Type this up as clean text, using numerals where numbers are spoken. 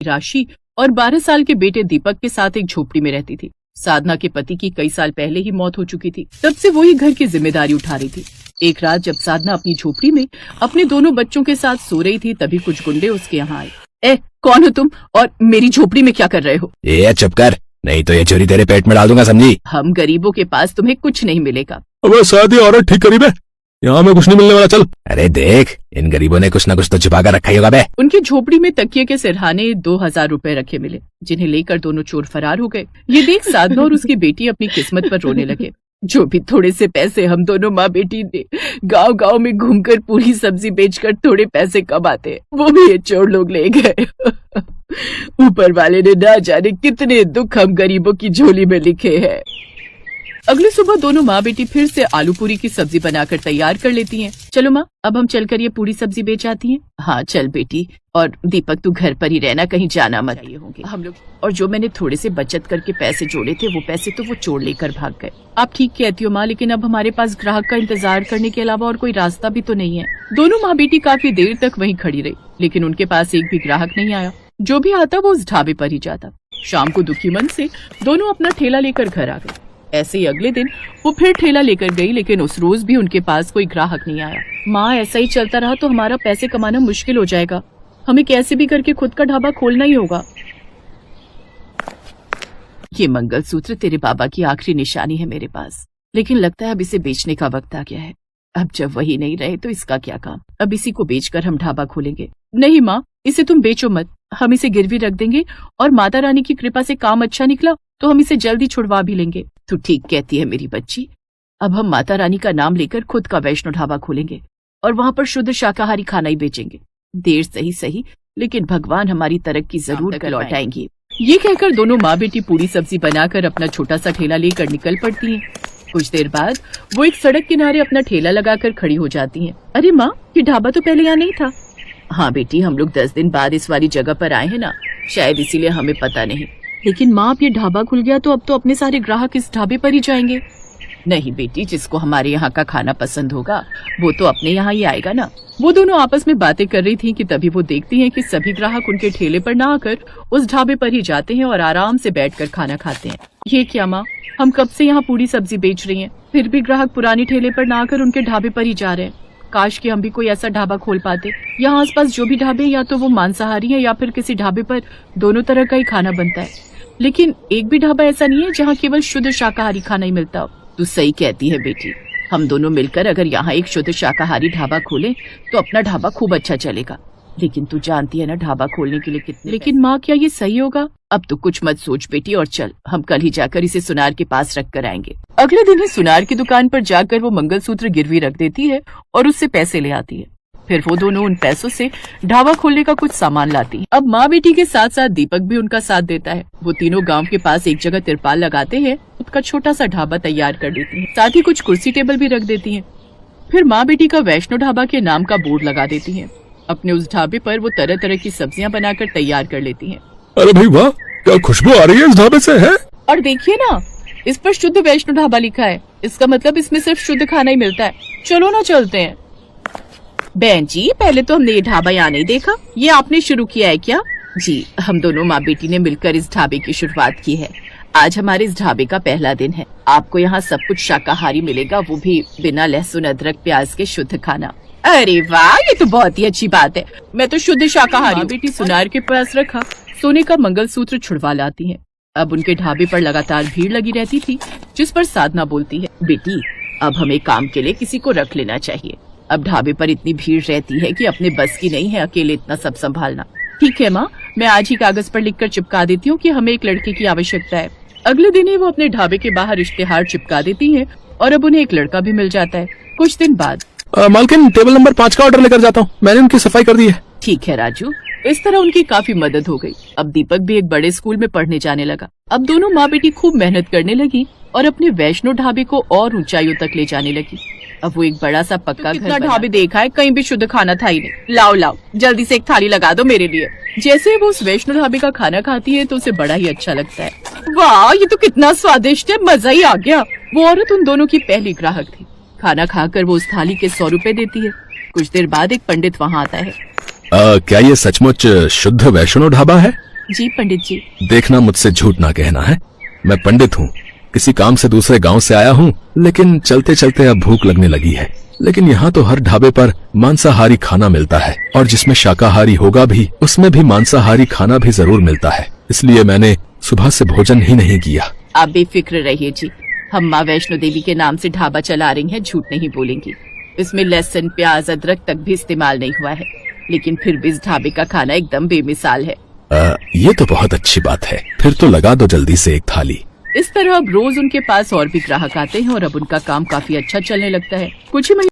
राशि और 12 साल के बेटे दीपक के साथ एक झोपड़ी में रहती थी। साधना के पति की कई साल पहले ही मौत हो चुकी थी। तब से वो ही घर की जिम्मेदारी उठा रही थी। एक रात जब साधना अपनी झोपड़ी में अपने दोनों बच्चों के साथ सो रही थी, तभी कुछ गुंडे उसके यहाँ आए। कौन हो तुम और मेरी झोपड़ी में क्या कर रहे हो? ये चुप कर, नहीं तो ये छुरी तेरे पेट में डाल दूंगा, समझी? हम गरीबों के पास तुम्हें कुछ नहीं मिलेगा। अबे शादी औरत ठीक करीब है, यहाँ में कुछ नहीं मिलने वाला, चल। अरे देख, इन गरीबों ने कुछ न कुछ तो छुपा कर रखा ही होगा बे। उनकी झोपड़ी में तकिए के सिरहाने 2000 रुपए रखे मिले, जिन्हें लेकर दोनों चोर फरार हो गए। ये देख साधना और उसकी बेटी अपनी किस्मत पर रोने लगे। जो भी थोड़े से पैसे हम दोनों माँ बेटी ने गांव गांव में घूमकर पूरी सब्जी बेचकर थोड़े पैसे कमाते, वो भी ये चोर लोग ले गए। ऊपर वाले ने ना जाने कितने दुख हम गरीबों की झोली में लिखे हैं। अगली सुबह दोनों माँ बेटी फिर से आलू पूरी की सब्जी बनाकर तैयार कर लेती हैं। चलो माँ, अब हम चलकर ये पूरी सब्जी बेच आती हैं। हाँ चल बेटी, और दीपक तू घर पर ही रहना, कहीं जाना मत। ये होंगे हम लोग। और जो मैंने थोड़े से बचत करके पैसे जोड़े थे, वो पैसे तो वो चोर लेकर भाग गए। आप ठीक कहती हो माँ, लेकिन अब हमारे पास ग्राहक का इंतजार करने के अलावा और कोई रास्ता भी तो नहीं है। दोनों माँ बेटी काफी देर तक वहीं खड़ी रही, लेकिन उनके पास एक भी ग्राहक नहीं आया। जो भी आता वो उस ढाबे पर ही जाता। शाम को दुखी मन से दोनों अपना ठेला लेकर घर आ गए। ऐसे ही अगले दिन वो फिर ठेला लेकर गई, लेकिन उस रोज भी उनके पास कोई ग्राहक नहीं आया। माँ, ऐसा ही चलता रहा तो हमारा पैसे कमाना मुश्किल हो जाएगा। हमें कैसे भी करके खुद का ढाबा खोलना ही होगा। ये मंगलसूत्र तेरे बाबा की आखिरी निशानी है मेरे पास, लेकिन लगता है अब इसे बेचने का वक्त आ गया है। अब जब वही नहीं रहे तो इसका क्या काम। अब इसी को बेचकर हम ढाबा खोलेंगे। नहीं माँ, इसे तुम बेचो मत, हम इसे गिरवी रख देंगे और माता रानी की कृपा से काम अच्छा निकला तो हम इसे जल्दी छुड़वा भी लेंगे। तू ठीक कहती है मेरी बच्ची, अब हम माता रानी का नाम लेकर खुद का वैष्णो ढाबा खोलेंगे और वहाँ पर शुद्ध शाकाहारी खाना ही बेचेंगे। देर सही, लेकिन भगवान हमारी तरक्की जरूर कर लौटाएंगे। ये कहकर दोनों माँ बेटी पूरी सब्जी बनाकर अपना छोटा सा ठेला लेकर निकल पड़ती हैं। कुछ देर बाद वो एक सड़क किनारे अपना ठेला लगाकर खड़ी हो जाती हैं। अरे माँ, ये ढाबा तो पहले यहाँ नहीं था। हाँ बेटी, हम लोग 10 दिन बाद इस वाली जगह पर आए हैं ना, शायद इसीलिए हमें पता नहीं। लेकिन माँ, अब ये ढाबा खुल गया तो अब तो अपने सारे ग्राहक इस ढाबे पर ही जाएंगे। नहीं बेटी, जिसको हमारे यहाँ का खाना पसंद होगा वो तो अपने यहाँ ही आएगा ना। वो दोनों आपस में बातें कर रही थी कि तभी वो देखती हैं कि सभी ग्राहक उनके ठेले पर ना आकर उस ढाबे पर ही जाते हैं और आराम से बैठकर खाना खाते हैं। ये क्या माँ, हम कब से यहाँ पूरी सब्जी बेच रही हैं, फिर भी ग्राहक पुराने ठेले पर ना आकर उनके ढाबे पर ही जा रहे हैं। काश कि हम भी कोई ऐसा ढाबा खोल पाते। यहाँ आसपास जो भी ढाबे या तो वो मांसाहारी है या फिर किसी ढाबे पर दोनों तरह का ही खाना बनता है, लेकिन एक भी ढाबा ऐसा नहीं है जहाँ केवल शुद्ध शाकाहारी खाना ही मिलता हो। तू सही कहती है बेटी, हम दोनों मिलकर अगर यहाँ एक शुद्ध शाकाहारी ढाबा खोलें तो अपना ढाबा खूब अच्छा चलेगा। लेकिन तू जानती है ना ढाबा खोलने के लिए कितने। लेकिन माँ, क्या ये सही होगा? अब तो कुछ मत सोच बेटी और चल, हम कल ही जाकर इसे सुनार के पास रख कर आएंगे। अगले दिन ही सुनार की दुकान पर जाकर वो मंगलसूत्र गिरवी रख देती है और उससे पैसे ले आती है। फिर वो दोनों उन पैसों से ढाबा खोलने का कुछ सामान लाती है। अब माँ बेटी के साथ साथ दीपक भी उनका साथ देता है। वो तीनों गांव के पास एक जगह तिरपाल लगाते हैं, खुद का छोटा सा ढाबा तैयार कर देती है, साथ ही कुछ कुर्सी टेबल भी रख देती है। फिर माँ बेटी का वैष्णो ढाबा के नाम का बोर्ड लगा देती है। अपने उस ढाबे पर वो तरह तरह की सब्जियां बनाकर तैयार कर लेती हैं। अरे भाई वाह, क्या खुशबू आ रही है इस ढाबे से है। और देखिए ना, इस पर शुद्ध वैष्णो ढाबा लिखा है। इसका मतलब इसमें सिर्फ शुद्ध खाना ही मिलता है। चलो ना चलते हैं। बहन जी, पहले तो हमने ये ढाबा यहाँ नहीं देखा, ये आपने शुरू किया है क्या? जी, हम दोनों माँ बेटी ने मिलकर इस ढाबे की शुरुआत की है। आज हमारे इस ढाबे का पहला दिन है। आपको यहाँ सब कुछ शाकाहारी मिलेगा, वो भी बिना लहसुन अदरक प्याज के शुद्ध खाना। अरे वाह, ये तो बहुत ही अच्छी बात है। मैं तो शुद्ध शाकाहारी। बेटी सुनार के पास रखा सोने का मंगलसूत्र छुड़वा लाती है। अब उनके ढाबे पर लगातार भीड़ लगी रहती थी, जिस पर साधना बोलती है, बेटी अब हमें काम के लिए किसी को रख लेना चाहिए। अब ढाबे पर इतनी भीड़ रहती है कि अपने बस की नहीं है अकेले इतना सब संभालना। ठीक है माँ, मैं आज ही कागज पर लिखकर चिपका देती हूँ कि हमें एक लड़के की आवश्यकता है। अगले दिन ही वो अपने ढाबे के बाहर इश्तेहार चिपका देती है और अब उन्हें एक लड़का भी मिल जाता है। कुछ दिन बाद, मालकिन टेबल नंबर 5 का ऑर्डर लेकर जाता हूँ, मैंने उनकी सफाई कर दी है। ठीक है राजू। इस तरह उनकी काफी मदद हो गई। अब दीपक भी एक बड़े स्कूल में पढ़ने जाने लगा। अब दोनों माँ बेटी खूब मेहनत करने लगी और अपने वैष्णो ढाबे को और ऊंचाइयों तक ले जाने लगी। अब वो एक बड़ा सा पक्का घर ढाबे देखा है, कहीं भी शुद्ध खाना था ही नहीं। लाओ जल्दी से एक थाली लगा दो मेरे लिए। जैसे वो उस वैष्णो ढाबे का खाना खाती है तो उसे बड़ा ही अच्छा लगता है। वाह, ये तो कितना स्वादिष्ट है, मजा ही आ गया। वो औरत उन दोनों की पहली ग्राहक थी। खाना खाकर वो उस थाली के 100 रुपए देती है। कुछ देर बाद एक पंडित वहाँ आता है। क्या ये सचमुच शुद्ध वैष्णो ढाबा है? जी पंडित जी। देखना, मुझसे झूठ ना कहना है। मैं पंडित हूँ, किसी काम से दूसरे गांव से आया हूँ, लेकिन चलते चलते अब भूख लगने लगी है। लेकिन यहाँ तो हर ढाबे पर मांसाहारी खाना मिलता है, और जिसमें शाकाहारी होगा भी उसमें भी मांसाहारी खाना भी जरूर मिलता है। इसलिए मैंने सुबह से भोजन ही नहीं किया। आप बेफिक्र रहिए जी, हम माँ वैष्णो देवी के नाम से ढाबा चला रही हैं, झूठ नहीं बोलेंगी। इसमें लहसुन, प्याज, अदरक तक भी इस्तेमाल नहीं हुआ है, लेकिन फिर भी इस ढाबे का खाना एकदम बेमिसाल है। ये तो बहुत अच्छी बात है। फिर तो लगा दो जल्दी से एक थाली। इस तरह अब रोज उनके पास और भी ग्राहक आते हैं और अब उनका काम काफी अच्छा चलने लगता है। कुछ ही